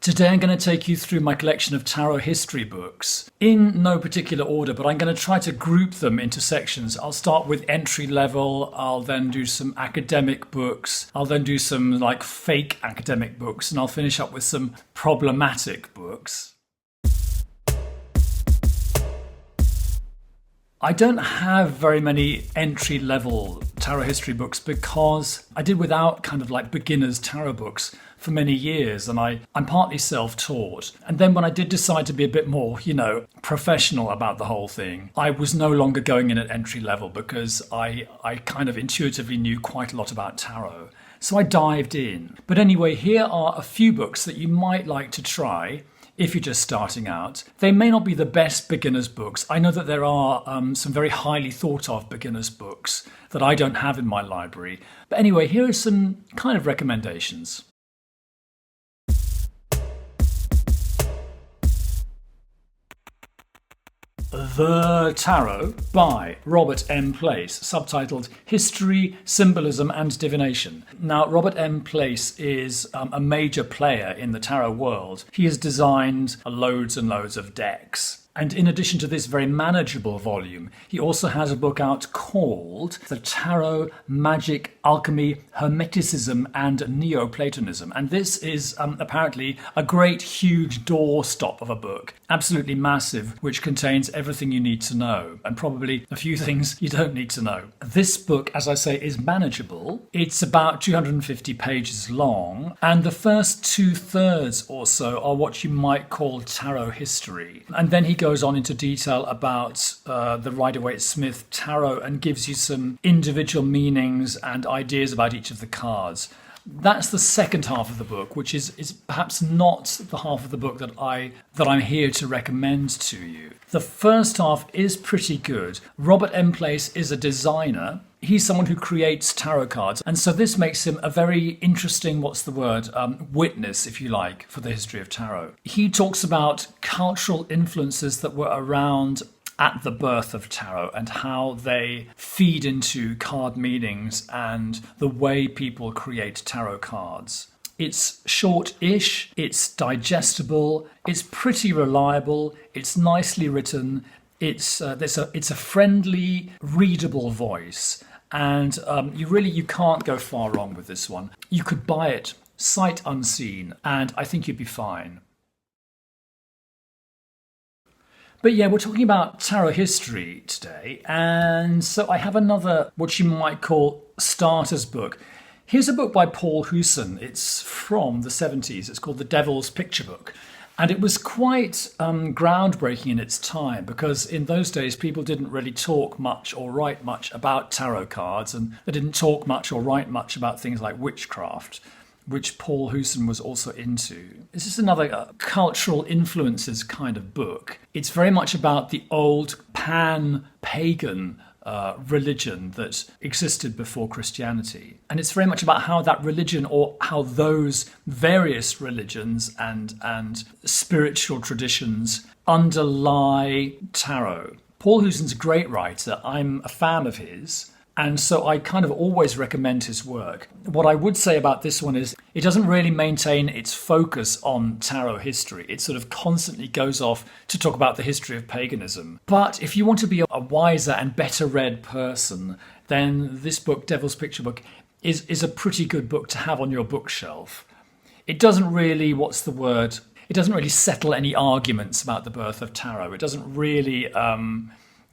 Today I'm going to take you through my collection of tarot history books in no particular order, but I'm going to try to group them into sections. I'll start with entry level, I'll then do some academic books, I'll then do some like fake academic books, and I'll finish up with some problematic books. I don't have very many entry-level tarot history books because I did without kind of like beginners tarot books for many years, and I'm partly self-taught. And then when I did decide to be a bit more, professional about the whole thing, I was no longer going in at entry level because I kind of intuitively knew quite a lot about tarot. So I dived in. But anyway, here are a few books that you might like to try if you're just starting out. They may not be the best beginners books. I know that there are some very highly thought of beginners books that I don't have in my library. But anyway, here are some kind of recommendations. The Tarot by Robert M. Place, subtitled History, Symbolism and Divination. Now, Robert M. Place is a major player in the tarot world. He has designed loads and loads of decks. And in addition to this very manageable volume, he also has a book out called The Tarot, Magic, Alchemy, Hermeticism and Neoplatonism. And this is apparently a great huge doorstop of a book, absolutely massive, which contains everything you need to know and probably a few things you don't need to know. This book, as I say, is manageable. It's about 250 pages long, and the first 2/3 or so are what you might call tarot history. And then he goes on into detail about the Rider-Waite-Smith tarot and gives you some individual meanings and ideas about each of the cards. That's the second half of the book, which is perhaps not the half of the book that I'm here to recommend to you. The first half is pretty good. Robert M. Place is a designer. He's someone who creates tarot cards, and so this makes him a very interesting, witness, if you like, for the history of tarot. He talks about cultural influences that were around at the birth of tarot and how they feed into card meanings and the way people create tarot cards. It's short-ish, it's digestible, it's pretty reliable, it's nicely written, it's a friendly, readable voice, and you can't go far wrong with this one. You could buy it sight unseen, and I think you'd be fine. But yeah, we're talking about tarot history today, and so I have another, what you might call, starter's book. Here's a book by Paul Huson. It's from the 70s. It's called The Devil's Picturebook. And it was quite groundbreaking in its time because in those days people didn't really talk much or write much about tarot cards, and they didn't talk much or write much about things like witchcraft, which Paul Huson was also into. This is another cultural influences kind of book. It's very much about the old pan-pagan religion that existed before Christianity. And it's very much about how that religion, or how those various religions and spiritual traditions underlie tarot. Paul Huson's a great writer. I'm a fan of his. And so I kind of always recommend his work. What I would say about this one is it doesn't really maintain its focus on tarot history. It sort of constantly goes off to talk about the history of paganism. But if you want to be a wiser and better read person, then this book, Devil's Picturebook, is a pretty good book to have on your bookshelf. It doesn't really, it doesn't really settle any arguments about the birth of tarot. It doesn't really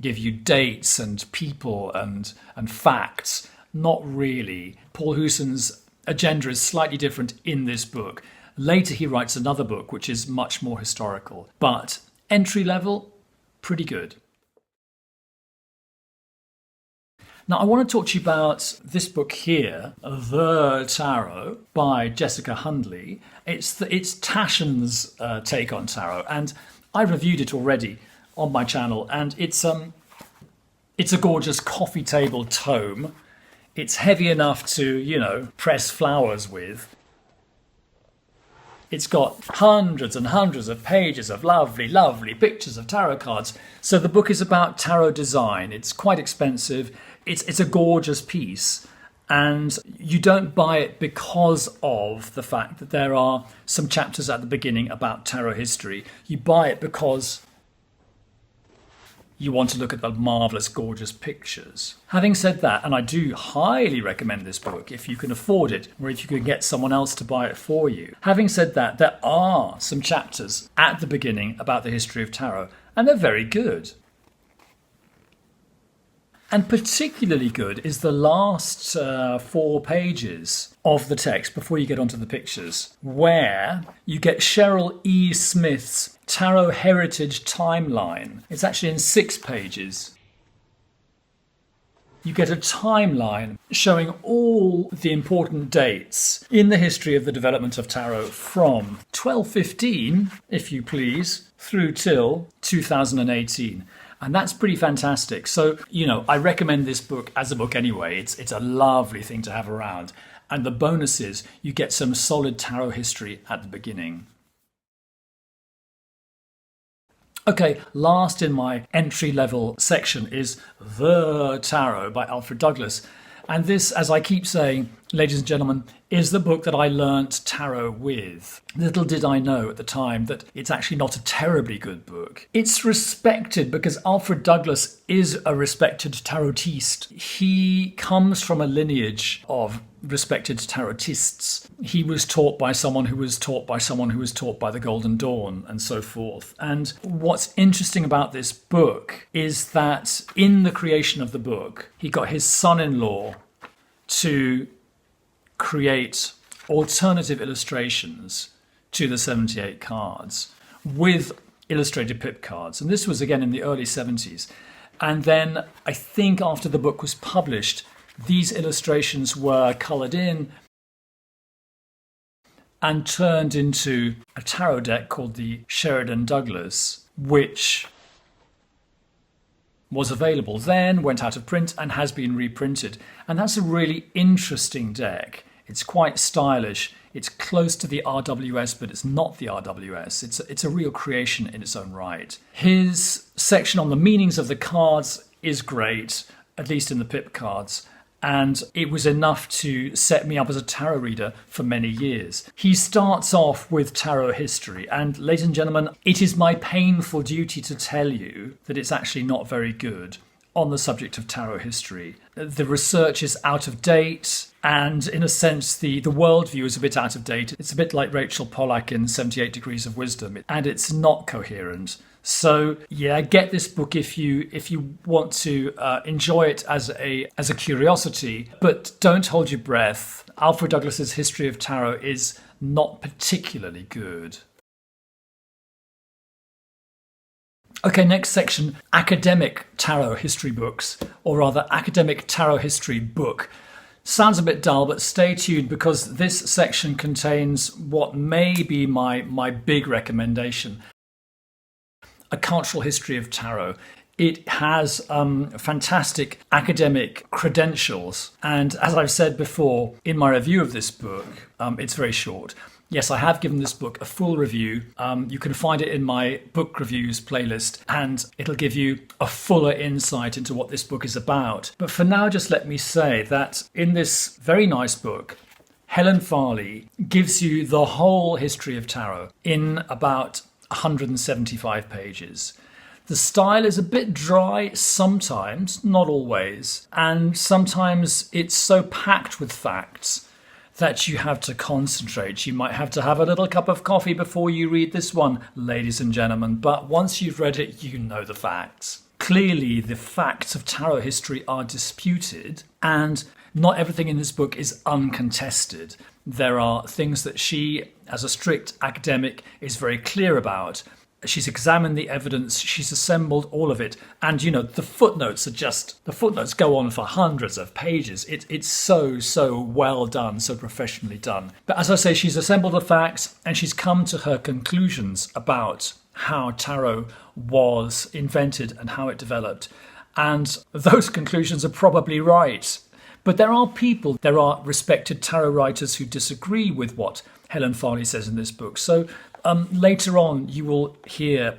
give you dates and people and facts. Not really. Paul Huson's agenda is slightly different in this book. Later he writes another book which is much more historical, but entry level, pretty good. Now I want to talk to you about this book here, The Tarot by Jessica Hundley. It's Taschen's take on tarot, and I reviewed it already on my channel, and it's a gorgeous coffee table tome. It's heavy enough to, press flowers with. It's got hundreds and hundreds of pages of lovely, lovely pictures of tarot cards. So the book is about tarot design. It's quite expensive. It's a gorgeous piece. And you don't buy it because of the fact that there are some chapters at the beginning about tarot history. You buy it because you want to look at the marvellous, gorgeous pictures. Having said that, and I do highly recommend this book if you can afford it, or if you can get someone else to buy it for you. Having said that, there are some chapters at the beginning about the history of tarot, and they're very good. And particularly good is the last 4 pages of the text before you get onto the pictures, where you get Cheryl E. Smith's Tarot Heritage Timeline. It's actually in 6 pages. You get a timeline showing all the important dates in the history of the development of tarot from 1215, if you please, through till 2018. And that's pretty fantastic. So, I recommend this book as a book anyway. It's a lovely thing to have around. And the bonus is you get some solid tarot history at the beginning. Okay, last in my entry-level section is The Tarot by Alfred Douglas. And this, as I keep saying, ladies and gentlemen, is the book that I learnt tarot with. Little did I know at the time that it's actually not a terribly good book. It's respected because Alfred Douglas is a respected tarotiste. He comes from a lineage of respected tarotists. He was taught by someone who was taught by someone who was taught by the Golden Dawn and so forth. And what's interesting about this book is that in the creation of the book, he got his son-in-law to create alternative illustrations to the 78 cards with illustrated pip cards. And this was again in the early 70s. And then I think after the book was published, these illustrations were coloured in and turned into a tarot deck called the Sheridan Douglas, which was available then, went out of print, and has been reprinted. And that's a really interesting deck. It's quite stylish. It's close to the RWS, but it's not the RWS. It's a real creation in its own right. His section on the meanings of the cards is great, at least in the pip cards. And it was enough to set me up as a tarot reader for many years. He starts off with tarot history, and ladies and gentlemen, it is my painful duty to tell you that it's actually not very good on the subject of tarot history. The research is out of date, and in a sense, the worldview is a bit out of date. It's a bit like Rachel Pollack in 78 Degrees of Wisdom, and it's not coherent. So yeah, get this book if you want to enjoy it as a curiosity, but don't hold your breath. Alfred Douglas's History of Tarot is not particularly good. Okay, next section, academic tarot history books, or rather academic tarot history book. Sounds a bit dull, but stay tuned because this section contains what may be my big recommendation. A Cultural History of Tarot. It has fantastic academic credentials. And as I've said before in my review of this book, it's very short. Yes, I have given this book a full review. You can find it in my book reviews playlist, and it'll give you a fuller insight into what this book is about. But for now, just let me say that in this very nice book, Helen Farley gives you the whole history of tarot in about 175 pages. The style is a bit dry sometimes, not always, and sometimes it's so packed with facts that you have to concentrate. You might have to have a little cup of coffee before you read this one, ladies and gentlemen, but once you've read it, you know the facts. Clearly, the facts of tarot history are disputed, and not everything in this book is uncontested. There are things that she, as a strict academic, is very clear about. She's examined the evidence, she's assembled all of it, and the footnotes go on for hundreds of pages. It's so well done, so professionally done. But as I say, she's assembled the facts and she's come to her conclusions about how tarot was invented and how it developed. And those conclusions are probably right. But there are respected tarot writers who disagree with what Helen Farley says in this book. So later on, you will hear,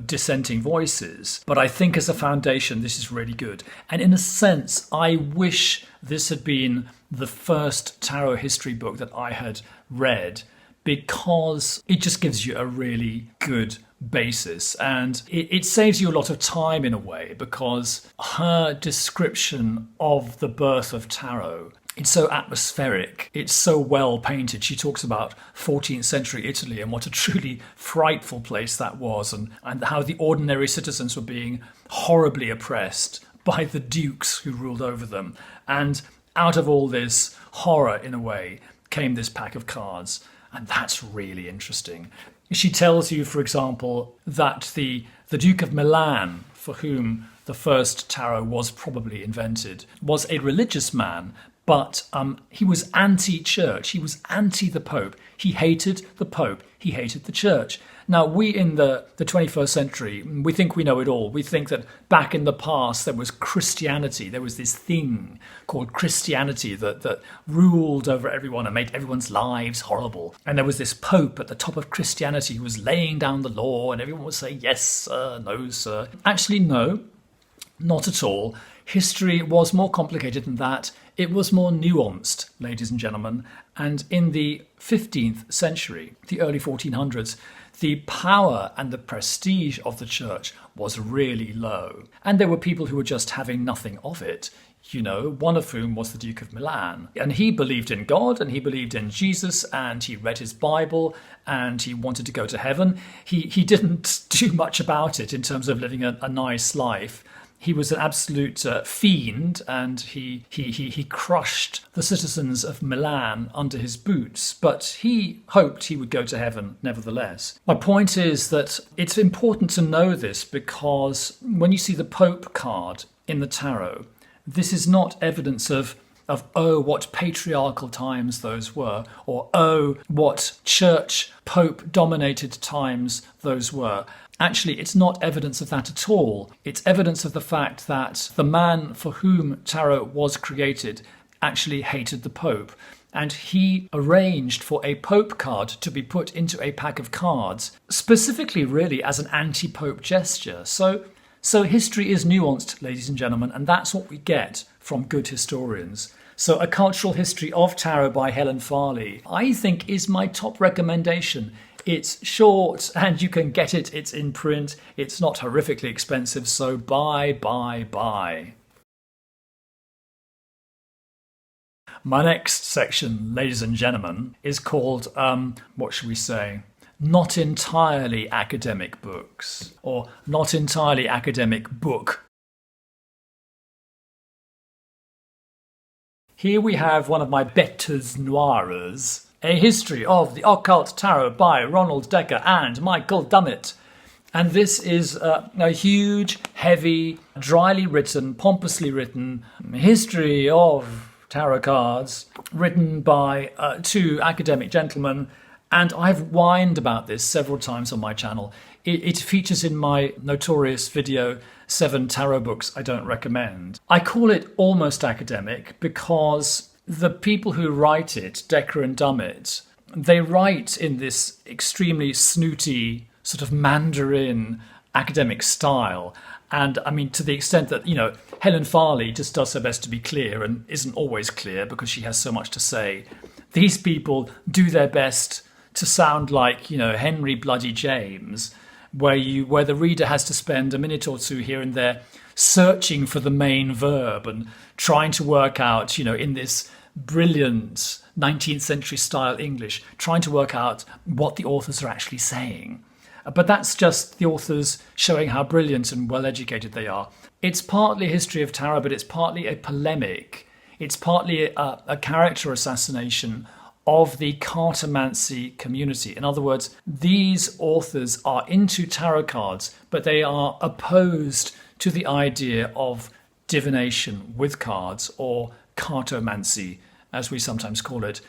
dissenting voices. But I think as a foundation, this is really good. And in a sense, I wish this had been the first tarot history book that I had read, because it just gives you a really good basis, and it saves you a lot of time in a way, because her description of the birth of tarot, it's so atmospheric, it's so well painted. She talks about 14th century Italy and what a truly frightful place that was, and how the ordinary citizens were being horribly oppressed by the dukes who ruled over them. And out of all this horror, in a way, came this pack of cards. And that's really interesting. She tells you, for example, that the Duke of Milan, for whom the first tarot was probably invented, was a religious man, but he was anti-church. He was anti the Pope. He hated the Pope. He hated the church. Now, we in the 21st century, we think we know it all. We think that back in the past there was Christianity. There was this thing called Christianity that ruled over everyone and made everyone's lives horrible. And there was this Pope at the top of Christianity who was laying down the law, and everyone would say, yes, sir, no, sir. Actually, no, not at all. History was more complicated than that. It was more nuanced, ladies and gentlemen. And in the 15th century, the early 1400s, the power and the prestige of the church was really low. And there were people who were just having nothing of it. You know, one of whom was the Duke of Milan. And he believed in God, and he believed in Jesus, and he read his Bible, and he wanted to go to heaven. He didn't do much about it in terms of living a nice life. He was an absolute fiend, and he crushed the citizens of Milan under his boots, but he hoped he would go to heaven nevertheless. My point is that it's important to know this, because when you see the Pope card in the tarot, this is not evidence of oh, what patriarchal times those were, or oh, what church Pope-dominated times those were. Actually, it's not evidence of that at all. It's evidence of the fact that the man for whom tarot was created actually hated the Pope. And he arranged for a Pope card to be put into a pack of cards, specifically really as an anti-Pope gesture. So history is nuanced, ladies and gentlemen, and that's what we get from good historians. So A Cultural History of Tarot by Helen Farley, I think, is my top recommendation. It's short and you can get it. It's in print. It's not horrifically expensive. So buy. My next section, ladies and gentlemen, is called, what should we say? Not entirely academic books, or not entirely academic book. Here we have one of my bêtes noires, A History of the Occult Tarot by Ronald Decker and Michael Dummett. And this is a huge, heavy, dryly written, pompously written history of tarot cards written by two academic gentlemen. And I've whined about this several times on my channel. It features in my notorious video, 7 Tarot Books I Don't Recommend. I call it almost academic because the people who write it, Decker and Dummett, they write in this extremely snooty, sort of Mandarin academic style. And I mean, to the extent that, you know, Helen Farley just does her best to be clear and isn't always clear because she has so much to say. These people do their best to sound like, you know, Henry Bloody James, where the reader has to spend a minute or two here and there searching for the main verb and trying to work out, you know, in this brilliant 19th century style English, trying to work out what the authors are actually saying. But that's just the authors showing how brilliant and well educated they are. It's partly a history of tarot, but it's partly a polemic. It's partly a character assassination of the cartomancy community. In other words, these authors are into tarot cards, but they are opposed to the idea of divination with cards, or cartomancy, as we sometimes call it,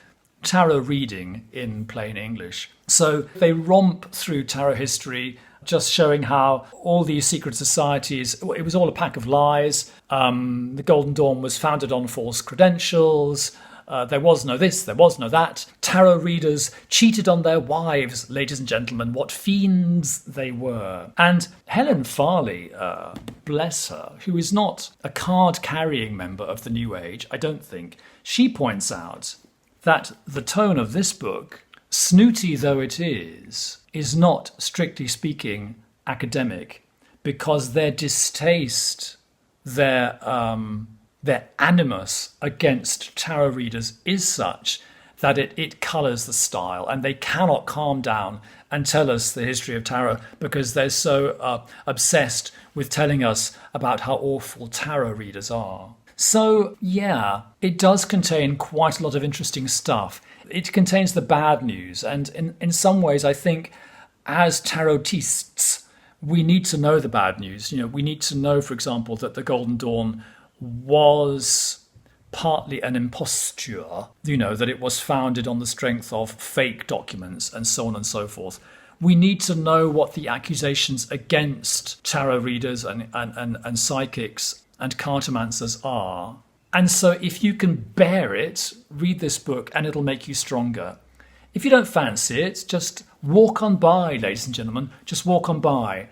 tarot reading in plain English. So they romp through tarot history, just showing how all these secret societies, it was all a pack of lies. The Golden Dawn was founded on false credentials. There was no this, there was no that. Tarot readers cheated on their wives, ladies and gentlemen. What fiends they were. And Helen Farley, bless her, who is not a card-carrying member of the New Age, I don't think, she points out that the tone of this book, snooty though it is not, strictly speaking, academic, because their distaste, their animus against tarot readers is such that it colours the style, and they cannot calm down and tell us the history of tarot because they're so obsessed with telling us about how awful tarot readers are. So, yeah, it does contain quite a lot of interesting stuff. It contains the bad news, and in some ways, I think, as tarotists, we need to know the bad news. We need to know, for example, that the Golden Dawn was partly an imposture, that it was founded on the strength of fake documents and so on and so forth. We need to know what the accusations against tarot readers and psychics and cartomancers are. And so if you can bear it, read this book and it'll make you stronger. If you don't fancy it, just walk on by, ladies and gentlemen. Just walk on by,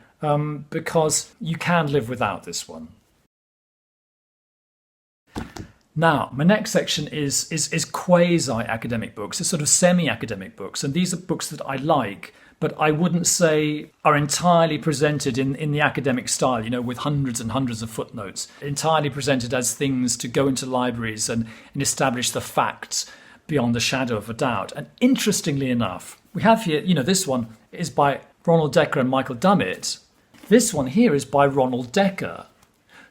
because you can live without this one. Now, my next section is quasi-academic books. It's sort of semi-academic books. And these are books that I like, but I wouldn't say are entirely presented in the academic style, with hundreds and hundreds of footnotes, entirely presented as things to go into libraries and establish the facts beyond the shadow of a doubt. And interestingly enough, we have here, this one is by Ronald Decker and Michael Dummett. This one here is by Ronald Decker.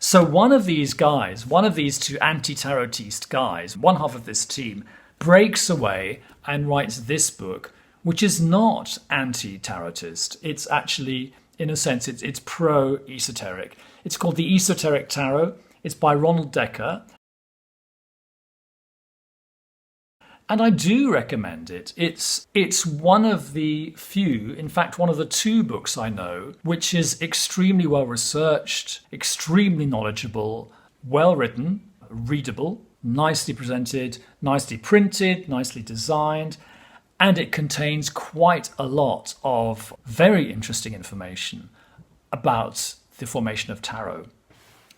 So one of these guys, one of these two anti-tarotist guys, one half of this team, breaks away and writes this book, which is not anti-tarotist. It's actually, in a sense, it's pro-esoteric. It's called The Esoteric Tarot. It's by Ronald Decker. And I do recommend it. It's one of the few, in fact, one of the two books I know, which is extremely well researched, extremely knowledgeable, well written, readable, nicely presented, nicely printed, nicely designed, and it contains quite a lot of very interesting information about the formation of tarot.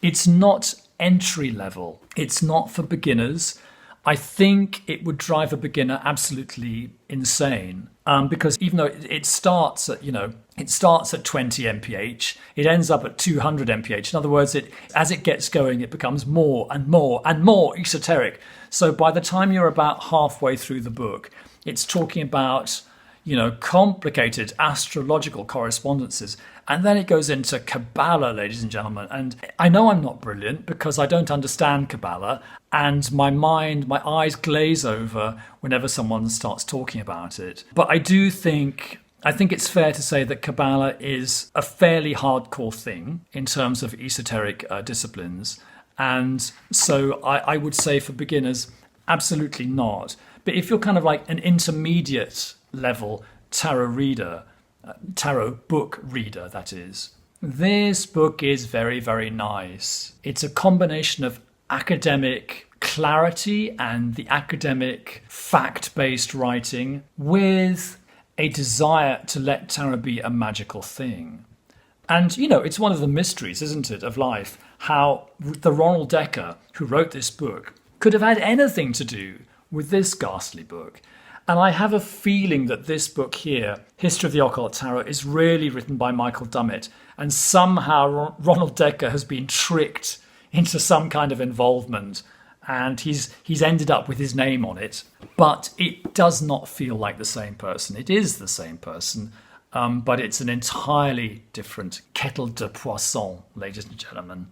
It's not entry level. It's not for beginners. I think it would drive a beginner absolutely insane, because even though it starts at 20 mph, it ends up at 200 mph. In other words, as it gets going, it becomes more and more and more esoteric. So by the time you're about halfway through the book, it's talking about complicated astrological correspondences. And then it goes into Kabbalah, ladies and gentlemen. And I know I'm not brilliant because I don't understand Kabbalah. And my eyes glaze over whenever someone starts talking about it. But I think it's fair to say that Kabbalah is a fairly hardcore thing in terms of esoteric disciplines. And so I would say for beginners, absolutely not. But if you're kind of like an intermediate level tarot reader, tarot book reader, that is, this book is very, very nice. It's a combination of academic clarity and the academic fact-based writing with a desire to let tarot be a magical thing. And, it's one of the mysteries, isn't it, of life, how the Ronald Decker, who wrote this book, could have had anything to do with this ghastly book. And I have a feeling that this book here, History of the Occult Tarot, is really written by Michael Dummett. And somehow Ronald Decker has been tricked into some kind of involvement. And he's ended up with his name on it. But it does not feel like the same person. It is the same person. But it's an entirely different kettle de poisson, ladies and gentlemen.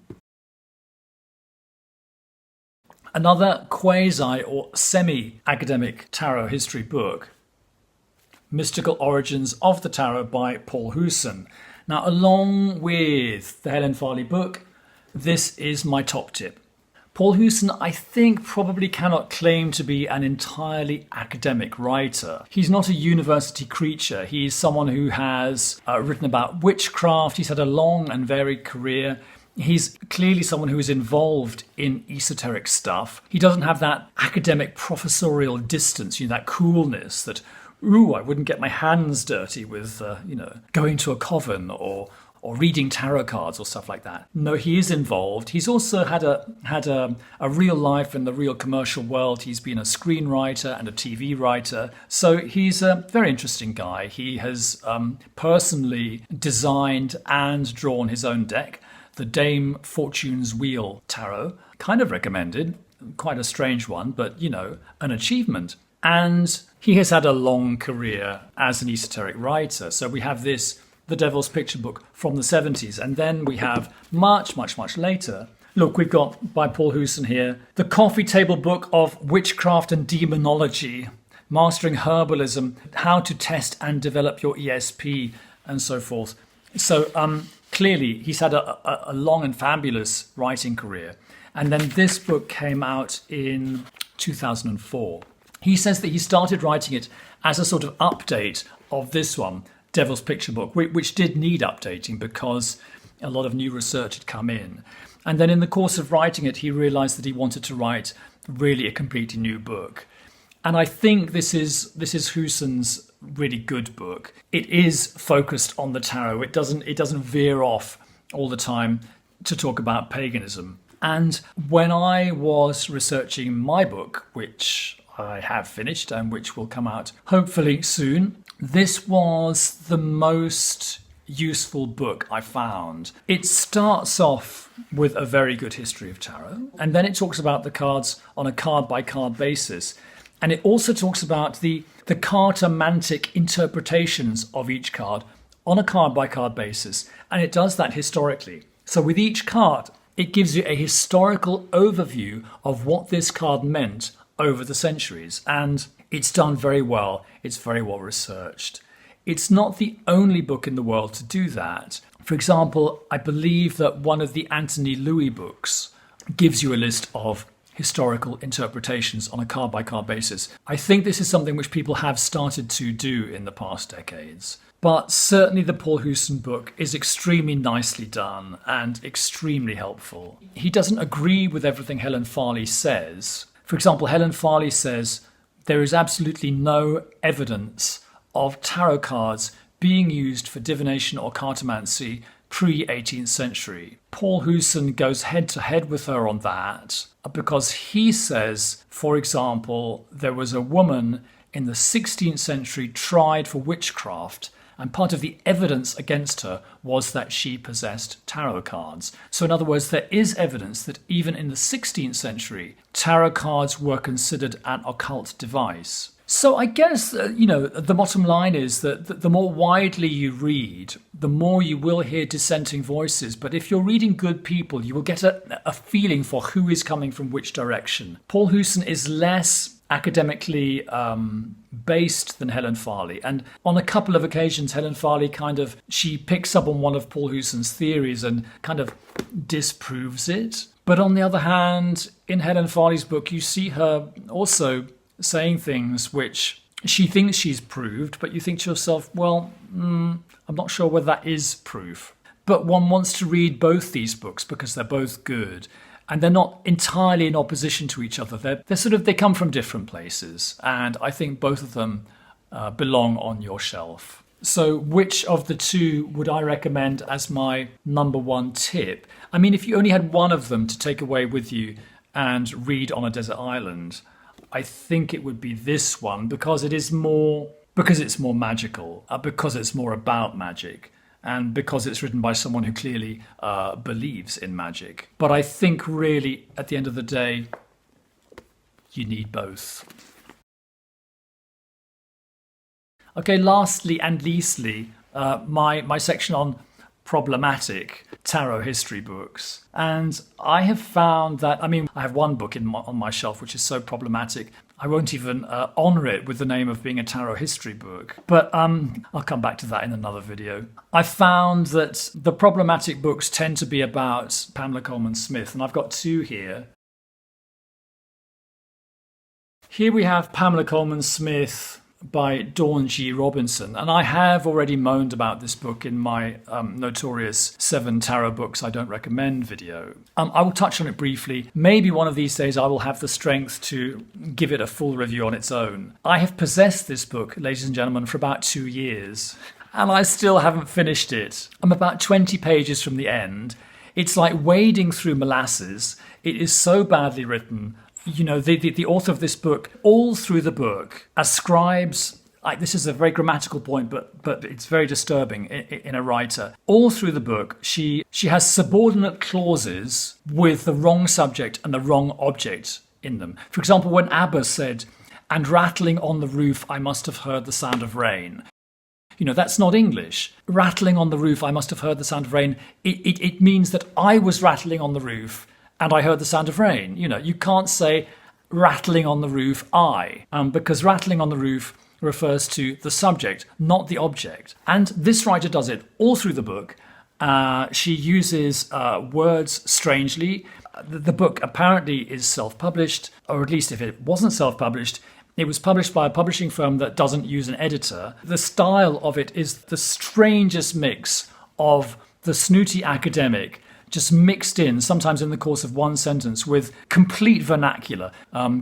Another quasi or semi-academic tarot history book, Mystical Origins of the Tarot by Paul Huson. Now, along with the Helen Farley book, this is my top tip. Paul Huson, I think, probably cannot claim to be an entirely academic writer. He's not a university creature. He's someone who has written about witchcraft. He's had a long and varied career. He's clearly someone who is involved in esoteric stuff. He doesn't have that academic professorial distance, that coolness that, I wouldn't get my hands dirty with, going to a coven or reading tarot cards or stuff like that. No, he is involved. He's also had a real life in the real commercial world. He's been a screenwriter and a TV writer. So he's a very interesting guy. He has personally designed and drawn his own deck, the Dame Fortune's Wheel Tarot. Kind of recommended. Quite a strange one, but, an achievement. And he has had a long career as an esoteric writer. So we have this, The Devil's Picture Book from the 70s. And then we have much, much, much later. Look, we've got, by Paul Huson here, The Coffee Table Book of Witchcraft and Demonology, Mastering Herbalism, How to Test and Develop Your ESP, and so forth. So clearly he's had a long and fabulous writing career. And then this book came out in 2004. He says that he started writing it as a sort of update of this one, Devil's Picture Book, which did need updating because a lot of new research had come in. And then in the course of writing it, he realised that he wanted to write really a completely new book. And I think this is Huson's really good book. It is focused on the tarot. It doesn't veer off all the time to talk about paganism. And when I was researching my book, which I have finished and which will come out hopefully soon, this was the most useful book I found. It starts off with a very good history of tarot, and then it talks about the cards on a card-by-card basis. And it also talks about the cartomantic interpretations of each card on a card-by-card basis. And it does that historically. So with each card, it gives you a historical overview of what this card meant over the centuries. And it's done very well. It's very well researched. It's not the only book in the world to do that. For example, I believe that one of the Anthony Louis books gives you a list of historical interpretations on a card-by-card basis. I think this is something which people have started to do in the past decades. But certainly the Paul Huson book is extremely nicely done and extremely helpful. He doesn't agree with everything Helen Farley says. For example, Helen Farley says there is absolutely no evidence of tarot cards being used for divination or cartomancy pre-18th century. Paul Huson goes head-to-head with her on that because he says, for example, there was a woman in the 16th century tried for witchcraft, and part of the evidence against her was that she possessed tarot cards. So in other words, there is evidence that even in the 16th century, tarot cards were considered an occult device. So I guess, the bottom line is that the more widely you read, the more you will hear dissenting voices. But if you're reading good people, you will get a feeling for who is coming from which direction. Paul Huson is less academically based than Helen Farley. And on a couple of occasions, Helen Farley she picks up on one of Paul Huson's theories and kind of disproves it. But on the other hand, in Helen Farley's book, you see her also saying things which she thinks she's proved, but you think to yourself, well, I'm not sure whether that is proof. But one wants to read both these books because they're both good. And they're not entirely in opposition to each other. They come from different places. And I think both of them belong on your shelf. So which of the two would I recommend as my number one tip? I mean, if you only had one of them to take away with you and read on a desert island, I think it would be this one because it's more magical, because it's more about magic. And because it's written by someone who clearly believes in magic. But I think really, at the end of the day, you need both. Okay, lastly and leastly, my section on problematic tarot history books. And I have found that, I have one book on my shelf which is so problematic, I won't even honour it with the name of being a tarot history book. But I'll come back to that in another video. I found that the problematic books tend to be about Pamela Colman Smith, and I've got two here. Here we have Pamela Colman Smith, by Dawn G. Robinson, and I have already moaned about this book in my notorious 7 tarot books I don't recommend video. I will touch on it briefly. Maybe one of these days I will have the strength to give it a full review on its own. I have possessed this book, ladies and gentlemen, for about 2 years, and I still haven't finished it. I'm about 20 pages from the end. It's like wading through molasses. It is so badly written. You know, the author of this book, all through the book, ascribes, like, this is a very grammatical point, but it's very disturbing in a writer. All through the book, she has subordinate clauses with the wrong subject and the wrong object in them. For example, when Abba said, "And rattling on the roof, I must have heard the sound of rain." You know, that's not English. Rattling on the roof, I must have heard the sound of rain. It means that I was rattling on the roof and I heard the sound of rain. You know, you can't say rattling on the roof, because rattling on the roof refers to the subject, not the object. And this writer does it all through the book. She uses words strangely. The book apparently is self-published, or at least if it wasn't self-published, it was published by a publishing firm that doesn't use an editor. The style of it is the strangest mix of the snooty academic, just mixed in, sometimes in the course of one sentence, with complete vernacular,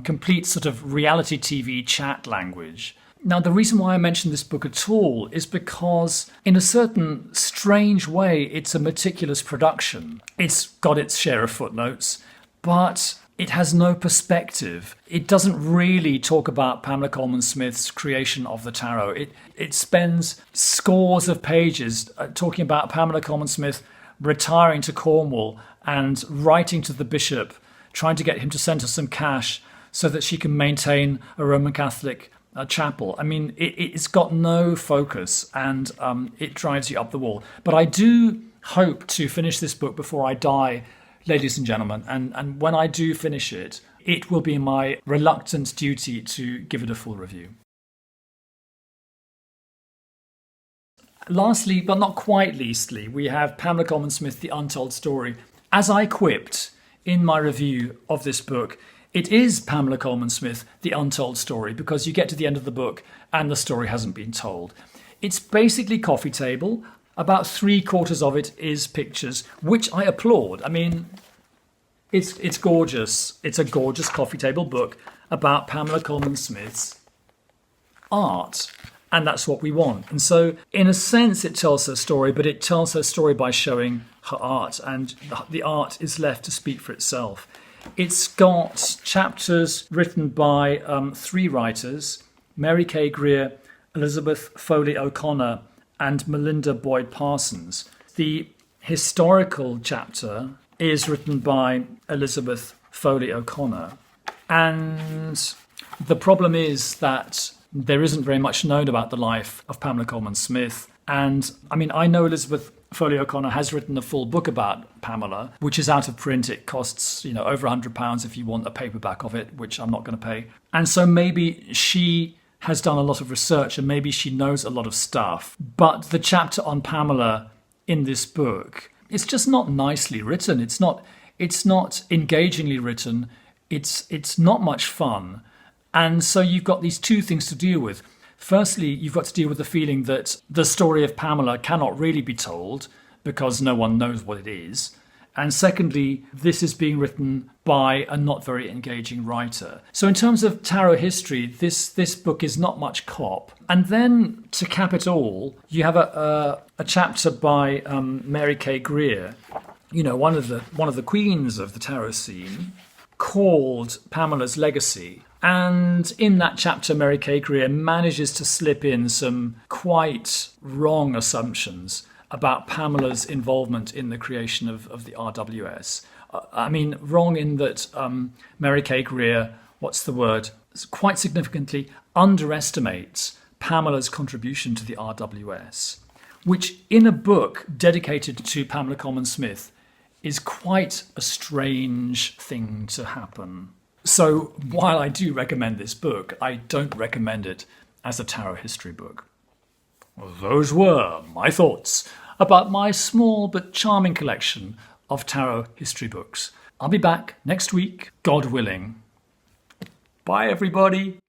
complete sort of reality TV chat language. Now, the reason why I mention this book at all is because, in a certain strange way, it's a meticulous production. It's got its share of footnotes, but it has no perspective. It doesn't really talk about Pamela Colman Smith's creation of the tarot. It spends scores of pages talking about Pamela Colman Smith retiring to Cornwall and writing to the bishop, trying to get him to send her some cash so that she can maintain a Roman Catholic chapel. I mean, it's got no focus, and it drives you up the wall. But I do hope to finish this book before I die, ladies and gentlemen, and when I do finish it, it will be my reluctant duty to give it a full review. Lastly, but not quite leastly, we have Pamela Colman Smith, The Untold Story. As I quipped in my review of this book, it is Pamela Colman Smith, The Untold Story, because you get to the end of the book and the story hasn't been told. It's basically coffee table. About 3/4 of it is pictures, which I applaud. I mean, it's gorgeous. It's a gorgeous coffee table book about Pamela Colman Smith's art. And that's what we want. And so, in a sense, it tells her story, but it tells her story by showing her art, and the art is left to speak for itself. It's got chapters written by 3 writers, Mary K. Greer, Elizabeth Foley O'Connor, and Melinda Boyd Parsons. The historical chapter is written by Elizabeth Foley O'Connor. And the problem is that there isn't very much known about the life of Pamela Colman Smith. And I mean, I know Elizabeth Foley O'Connor has written a full book about Pamela, which is out of print. It costs, over £100 if you want a paperback of it, which I'm not going to pay. And so maybe she has done a lot of research and maybe she knows a lot of stuff. But the chapter on Pamela in this book, it's just not nicely written. It's not engagingly written. It's not much fun. And so you've got these 2 things to deal with. Firstly, you've got to deal with the feeling that the story of Pamela cannot really be told because no one knows what it is. And secondly, this is being written by a not very engaging writer. So in terms of tarot history, this book is not much cop. And then to cap it all, you have a chapter by Mary K. Greer, one of the queens of the tarot scene, called Pamela's Legacy. And in that chapter, Mary K. Greer manages to slip in some quite wrong assumptions about Pamela's involvement in the creation of the RWS. I mean, wrong in that Mary K. Greer, quite significantly underestimates Pamela's contribution to the RWS, which in a book dedicated to Pamela Colman Smith is quite a strange thing to happen. So while I do recommend this book, I don't recommend it as a tarot history book. Those were my thoughts about my small but charming collection of tarot history books. I'll be back next week, God willing. Bye, everybody.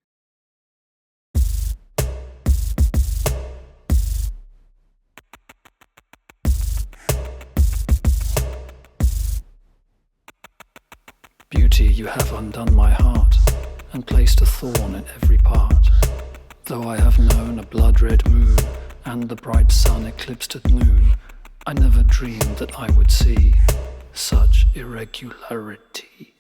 pity you have undone my heart, and placed a thorn in every part. Though I have known a blood-red moon, and the bright sun eclipsed at noon, I never dreamed that I would see such irregularity.